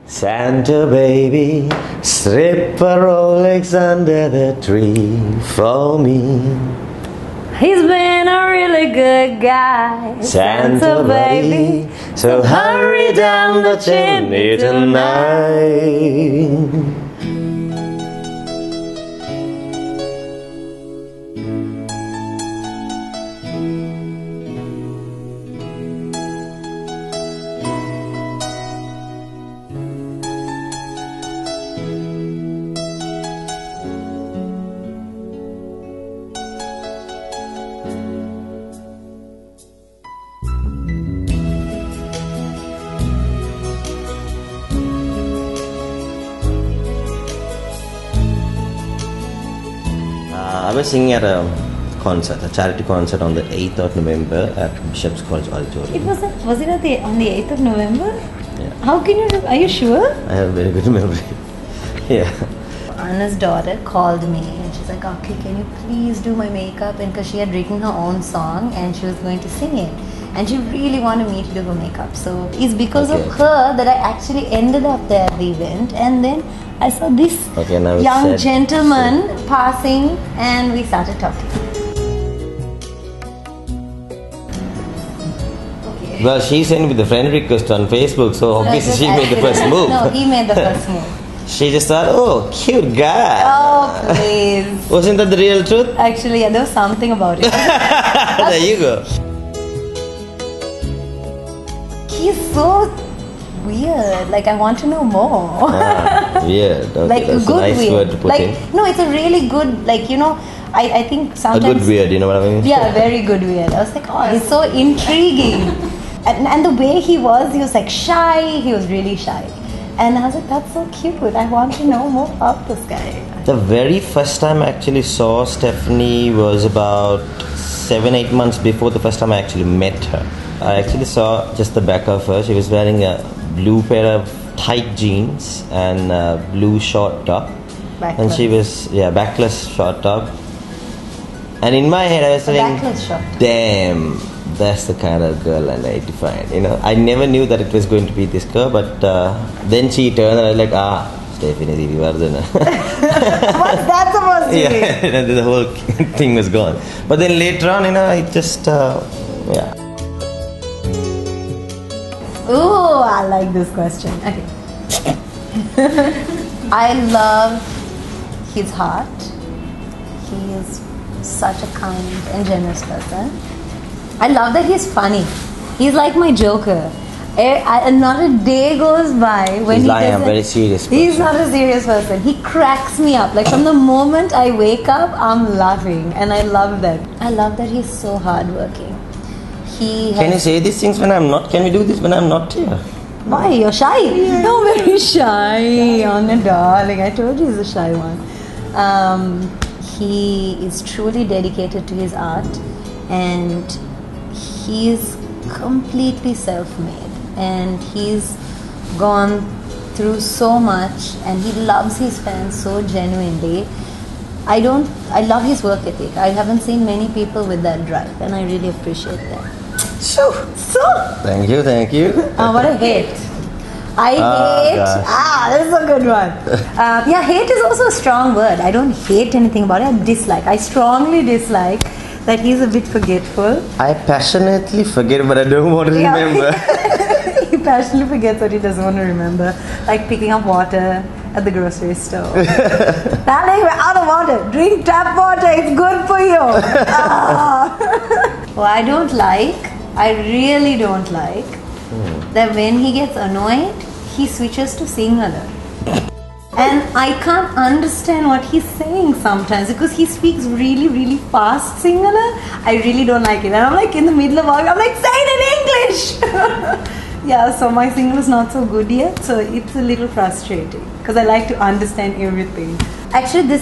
Santa baby, slip a Rolex under the tree for me. He's been a really good guy, Santa baby, so hurry down the chimney tonight. I was singing at a concert, a charity concert on the 8th of November at Bishop's College Auditorium. Was it on the 8th of November? Yeah. How can you, are you sure? I have a very good memory. Yeah. Anna's daughter called me and she's like, okay, can you please do my makeup? And because she had written her own song and she was going to sing it. And she really wanted me to do her makeup. So it's because of her that I actually ended up there at the event. And then I saw this young gentleman passing and we started talking. Okay. Well, she sent me the friend request on Facebook, so obviously she made the first move. No, he made the first move. She just thought, oh, cute guy. Oh, please. Wasn't that the real truth? Actually, yeah, there was something about it. There you go. He's so weird. Like, I want to know more. Weird. Okay, like, that's good a nice weird. word to put like, in. No, it's a really good, like, you know, I think sometimes... A good weird, you know what I mean? Yeah, very good weird. I was like, oh, he's so intriguing. And the way he was like shy. He was really shy. And I was like, that's so cute. I want to know more about this guy. The very first time I actually saw Stephanie was about 7-8 months before the first time I actually met her. I actually saw just the back of her. She was wearing a blue pair of tight jeans and a blue short top. Backless. And she was, backless short top. And in my head I was thinking, damn, that's the kind of girl I need to find. You know, I never knew that it was going to be this girl, but then she turned and I was like, Stephanie Siriwardhana. What's that supposed to be? Yeah, and the whole thing was gone. But then later on, you know, I just, Ooh, I like this question. Okay. I love his heart. He is such a kind and generous person. I love that he's funny. He's like my Joker. Not a day goes by when he doesn't... I'm a very serious person. He's not a serious person. He cracks me up. Like from the moment I wake up, I'm laughing. And I love that. I love that he's so hardworking. Can you say these things when I'm not? Can we do this when I'm not here? Why? You're shy? Yeah. No, very shy. Anna darling. I told you he's a shy one. He is truly dedicated to his art. And he's completely self-made. And he's gone through so much. And he loves his fans so genuinely. I love his work ethic. I haven't seen many people with that drive. And I really appreciate that. So. Thank you. Oh, what a hate. I hate. Gosh. This is a good one. Hate is also a strong word. I don't hate anything about it. I dislike. I strongly dislike that he's a bit forgetful. I passionately forget, but I don't want to remember. He passionately forgets what he doesn't want to remember. Like picking up water at the grocery store. Darling, we're out of water. Drink tap water. It's good for you. Well, I really don't like that when he gets annoyed, he switches to Sinhala. And I can't understand what he's saying sometimes because he speaks really, really fast Sinhala. I really don't like it. And I'm like in the middle of all, I'm like, say it in English! So my Sinhala is not so good yet. So it's a little frustrating because I like to understand everything. Actually, the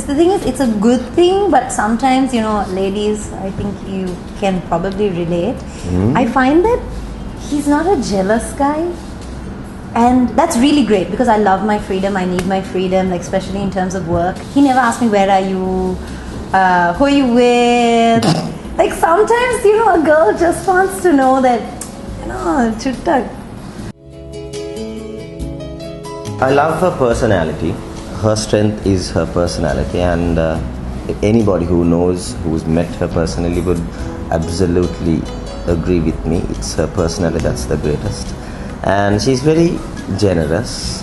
thing is, it's a good thing, but sometimes, you know, ladies, I think you can probably relate. I find that he's not a jealous guy. And that's really great because I love my freedom. I need my freedom, like especially in terms of work. He never asked me, where are you? Who are you with? Like sometimes, you know, a girl just wants to know that, you know, chuttak. I love her personality. Her strength is her personality, and anybody who knows, who's met her personally, would absolutely agree with me. It's her personality that's the greatest. And she's very generous.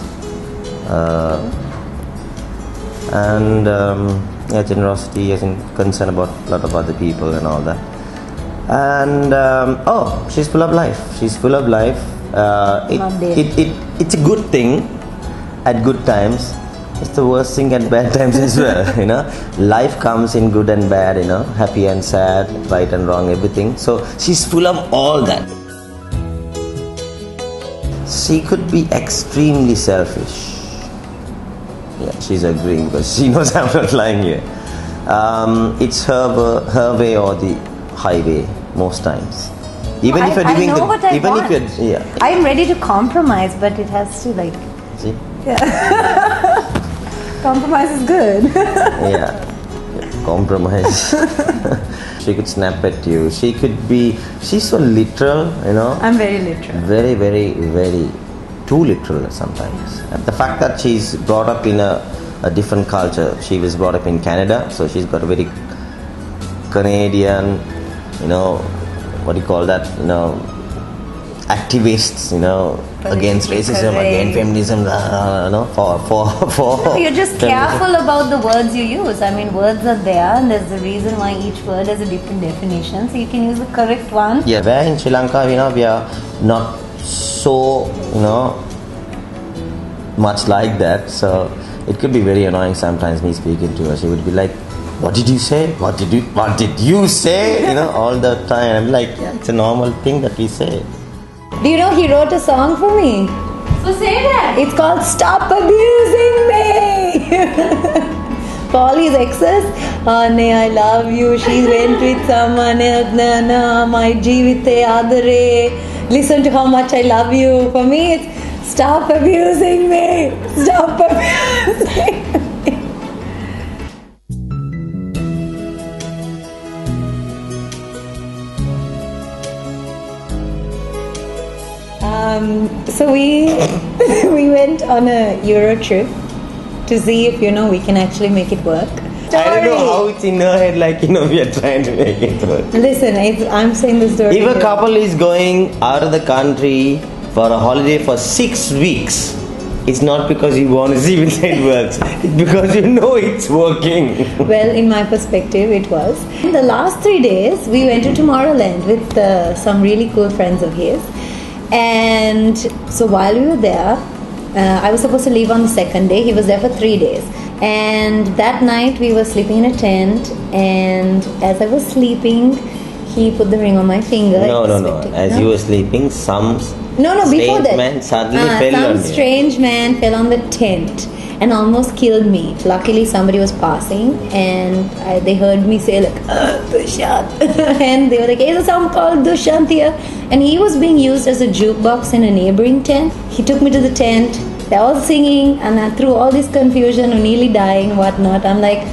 Generosity as in concern about a lot of other people and all that. And she's full of life. She's full of life. It's a good thing at good times. It's the worst thing at bad times as well. Life comes in good and bad. Happy and sad, right and wrong, everything. So she's full of all that. She could be extremely selfish. Yeah, she's agreeing because she knows I'm not lying here. It's her way or the highway most times. Even if you're doing I'm ready to compromise, but it has to see. Yeah. Compromise is good. Yeah, compromise. She could snap at you. She's so literal, I'm very literal. Very, very, very too literal sometimes. And the fact that she's brought up in a different culture. She was brought up in Canada, so she's got a very Canadian, what do you call that, activists, against racism, against feminism, for you're just feminism. Careful about the words you use. I mean, words are there, and there's a reason why each word has a different definition, so you can use the correct one. Yeah, where in Sri Lanka, we are not so, much like that, so it could be very annoying sometimes me speaking to her. She would be like, what did you say? What did you say? All the time. I'm like, yeah, it's a normal thing that we say. Do you know he wrote a song for me? So say that. It's called Stop Abusing Me. For all his exes, Honey, I love you. She went with someone else. Na my jeevite adare. Listen to how much I love you. For me, it's stop abusing me. Stop abusing me. So we went on a Euro trip to see if we can actually make it work. I don't know how it's in her head, we are trying to make it work. Listen, I'm saying the story. If a couple is going out of the country for a holiday for 6 weeks, it's not because you want to see if it works. It's because it's working. Well, in my perspective, it was. In the last 3 days, we went to Tomorrowland with some really cool friends of his. And so while we were there, I was supposed to leave on the second day. He was there for 3 days. And that night we were sleeping in a tent, and as I was sleeping, he put the ring on my finger. No. As you were sleeping, some before that, man suddenly fell on you. Some strange man fell on the tent and almost killed me. Luckily, somebody was passing, and they heard me say Dushyanth. And they were like, there's a song called Dushyanth here. And he was being used as a jukebox in a neighboring tent. He took me to the tent. They're all singing, and through all this confusion of nearly dying, whatnot, I'm like,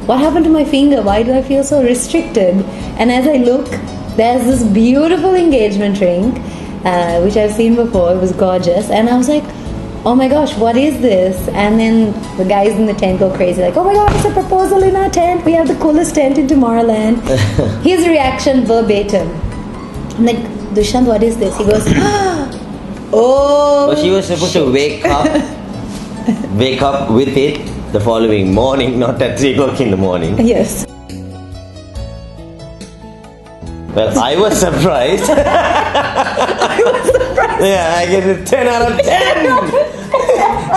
what happened to my finger? Why do I feel so restricted? And as I look, there's this beautiful engagement ring, which I've seen before. It was gorgeous. And I was like, oh my gosh, what is this? And then the guys in the tent go crazy, like, oh my god, it's a proposal in our tent. We have the coolest tent in Tomorrowland. His reaction verbatim. I'm like, Dushyanth, what is this? He goes, oh. But she was supposed to wake up with it the following morning, not at 3 o'clock in the morning. Yes. Well, I was surprised. Yeah, I give it 10 out of 10.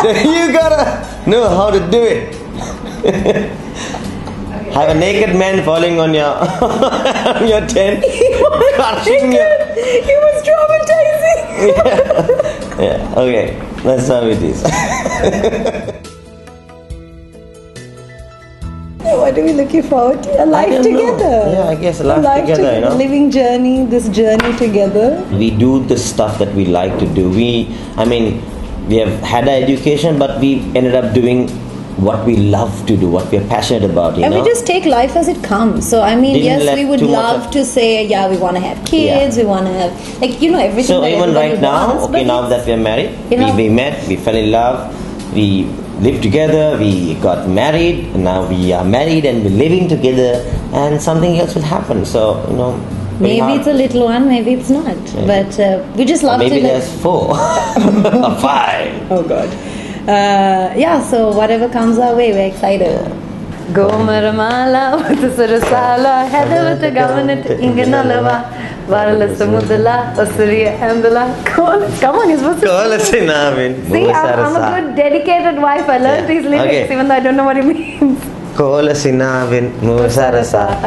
So you gotta know how to do it. Have a naked man falling on your on your tent. He was traumatizing. Yeah. Okay. That's how it is. What are we looking forward to? A life together. Yeah, I guess a life together. Living journey, this journey together. We do the stuff that we like to do. We have had an education, but we ended up doing what we love to do, what we are passionate about, and we just take life as it comes. So I mean, Didn't yes, let we would too much love to say, yeah, we want to have kids, we want to have, like, you know, everything. So that even everybody right now, wants, okay, but now that we are married, you know, we met, we fell in love, we lived together, we got married, and now we are married and we're living together, and something else will happen. So, you know, very maybe hard. it's a little one, maybe it's not. But we just love Maybe to. there's 4 or 5. Oh God. Yeah, so whatever comes our way, we're excited. Gomaramala, Surasala, Hedavata Government, Inganalava, Varala Samudala, Osiria Andala. Come on, you're supposed to. See, I'm a good dedicated wife. I learned these lyrics even though I don't know what it means. I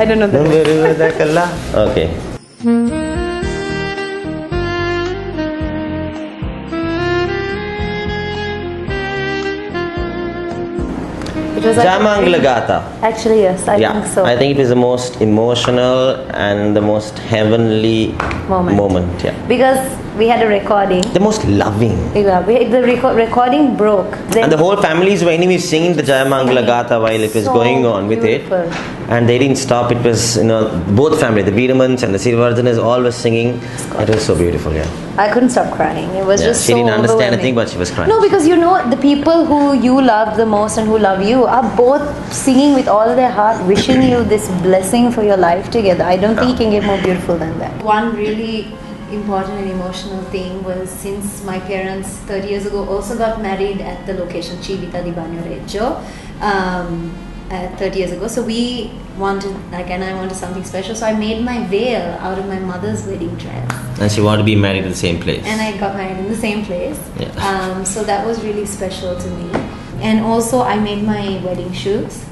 don't know that. Okay. It was Jayamangalagata. Actually, yes, I think so. I think it was the most emotional and the most heavenly moment. Yeah. Because we had a recording. The most loving. Yeah, the recording broke. Then And the whole families were anyway singing the Jayamangalagata while it was going on with it. And they didn't stop. It was, you know, both families, the Weeramans and the Siriwardhanas, all were singing. It was so beautiful, yeah. I couldn't stop crying. It was just She so didn't understand overwhelming. anything, but she was crying. No, because you know, the people who you love the most and who love you are both singing with all their heart, wishing you this blessing for your life together. I don't think it can get more beautiful than that. One really important and emotional thing was, since my parents 30 years ago also got married at the location Chivita di Bagno Reggio 30 years ago, so we wanted, like, and I wanted something special, so I made my veil out of my mother's wedding dress. And she wanted to be married in the same place. And I got married in the same place. Yeah. So that was really special to me. And also I made my wedding shoes.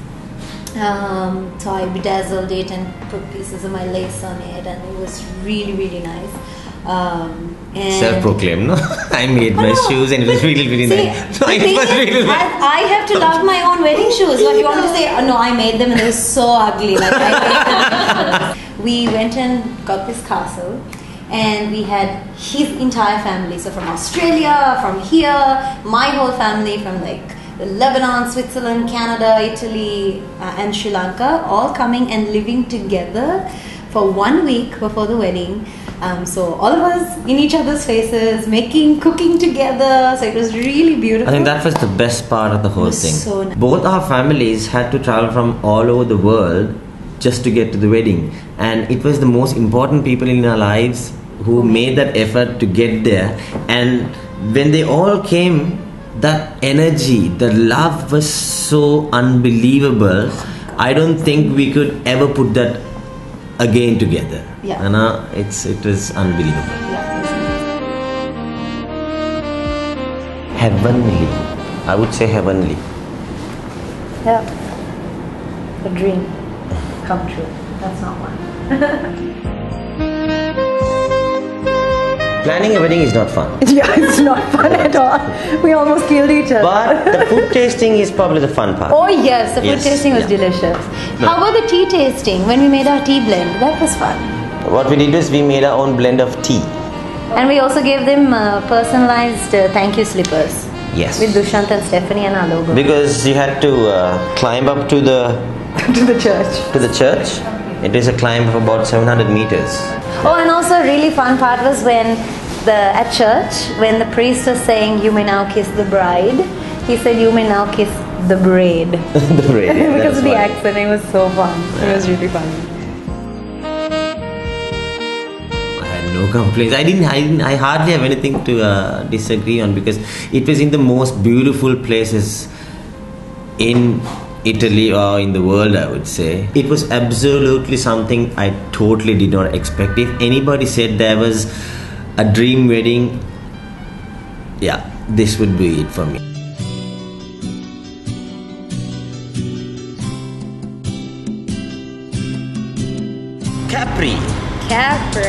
So I bedazzled it and put pieces of my lace on it, and it was really, really nice. And Self-proclaimed, no? I made my shoes and it was really, really nice. No, it was really nice. I have to love my own wedding shoes. What you want me to say? Oh, no, I made them and they were so ugly. Like, I made them. We went and got this castle, and we had his entire family. So from Australia, from here, my whole family from like Lebanon, Switzerland, Canada, Italy, and Sri Lanka, all coming and living together for 1 week before the wedding. So all of us in each other's faces, cooking together. So it was really beautiful. I think that was the best part of the whole thing. So nice. Both our families had to travel from all over the world just to get to the wedding. And it was the most important people in our lives who made that effort to get there. And when they all came, that energy, the love was so unbelievable. I don't think we could ever put that again together. Yeah. And it was unbelievable. Yeah, Heavenly. I would say heavenly. yeah. A dream come true. That's not one. Planning a wedding is not fun. Yeah, it's not fun at all. We almost killed each other. But the food tasting is probably the fun part. Oh yes, the food tasting was delicious. No. How about the tea tasting when we made our tea blend? That was fun. What we did was we made our own blend of tea. And we also gave them personalized thank you slippers. Yes. With Dushyanth and Stephanie and our logo. Because you had to climb up to the to the church. to the church. It is a climb of about 700 meters. Oh, and also a really fun part was when at church, when the priest was saying, "You may now kiss the bride," he said, "You may now kiss the braid." The braid. Yeah, because of the funny. accent, it was so fun. It was really fun. I had no complaints. I hardly have anything to disagree on, because it was in the most beautiful places in Italy or in the world, I would say. It was absolutely something I totally did not expect. If anybody said there was a dream wedding, yeah, this would be it for me. Capri.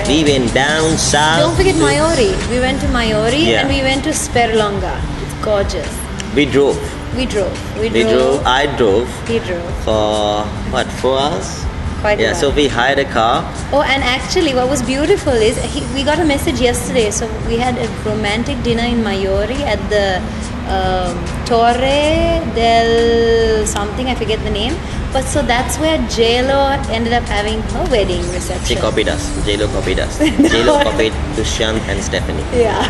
We went down south. Don't forget Maiori. We went to Maiori Yeah. and we went to Sperlonga. It's gorgeous. We drove. We drove. I drove He drove. for 4 hours? Quite a Yeah, while. so we hired a car. Oh, and actually, what was beautiful is we got a message yesterday. So we had a romantic dinner in Maiori at the Torre del something, I forget the name. But so that's where J-Lo ended up having her wedding reception. She copied us. J-Lo copied us. J-Lo copied Dushyanth and Stephanie. Yeah.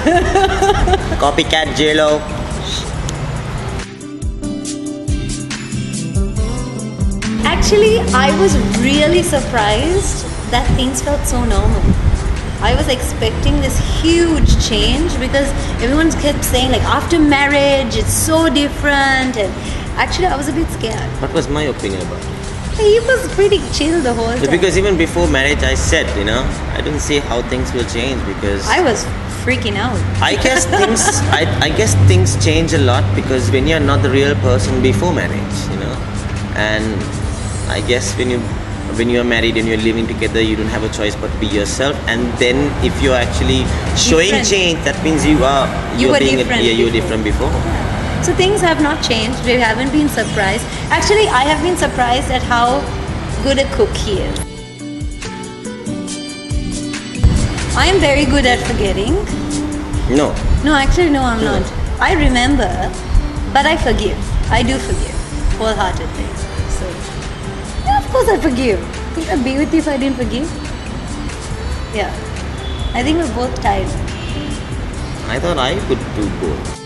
Copycat J-Lo. Actually, I was really surprised that things felt so normal. I was expecting this huge change because everyone kept saying like after marriage it's so different, and actually I was a bit scared. What was my opinion about it? He was pretty chill the whole time. Because even before marriage I said, I don't see how things will change because I was freaking out. I guess things change a lot because when you're not the real person before marriage, and I guess when you're married and you're living together, you don't have a choice but to be yourself. And then if you're actually showing Different. change, that means you were different before. Yeah. So things have not changed. We haven't been surprised. Actually, I have been surprised at how good a cook he is. I am very good at forgetting. No. No, actually, no, I'm not. I remember, but I forgive. I do forgive wholeheartedly. So, yeah, of course I forgive. Would I be with you if I didn't forgive? Yeah. I think we're both tired. I thought I could do both.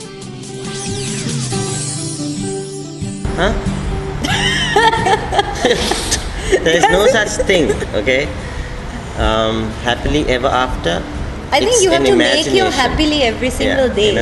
Huh? There is no such thing, okay? Happily ever after. I think you have to make your happily every single day.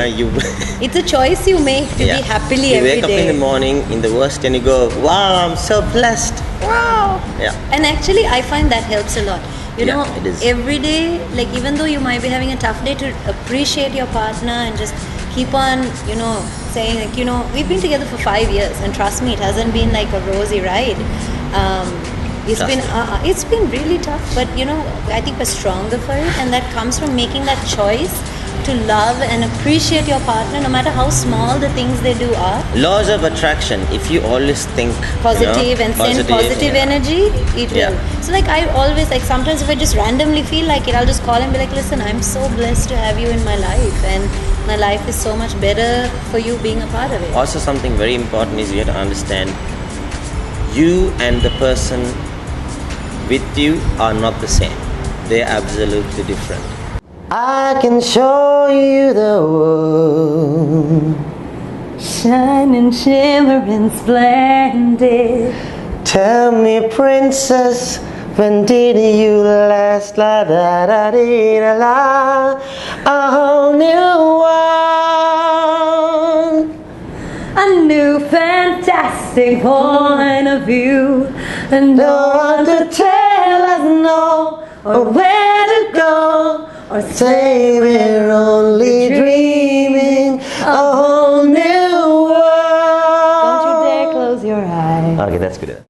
It's a choice you make to be happily every day. You wake up in the morning in the worst and you go, wow, I'm so blessed. Wow. Yeah. And actually, I find that helps a lot. It is. Every day, like even though you might be having a tough day, to appreciate your partner and just keep on, saying like, we've been together for 5 years, and trust me, it hasn't been like a rosy ride. It's been really tough, but I think we're stronger for it, and that comes from making that choice to love and appreciate your partner, no matter how small the things they do are. Laws of attraction. If you always think positive and send positive energy, it will. So like I always sometimes if I just randomly feel like it, I'll just call and be like, listen, I'm so blessed to have you in my life, and my life is so much better for you being a part of it. Also, something very important is you have to understand you and the person with you are not the same. They're absolutely different. I can show you the world, shining, shimmering, splendid. Tell me, princess, when did you last? La da da dee da la, a whole new world, a new fantastic point of view, and no one to tell us no, or where to go, or say we're only dreaming a whole new world. Don't you dare close your eyes. Okay, that's good.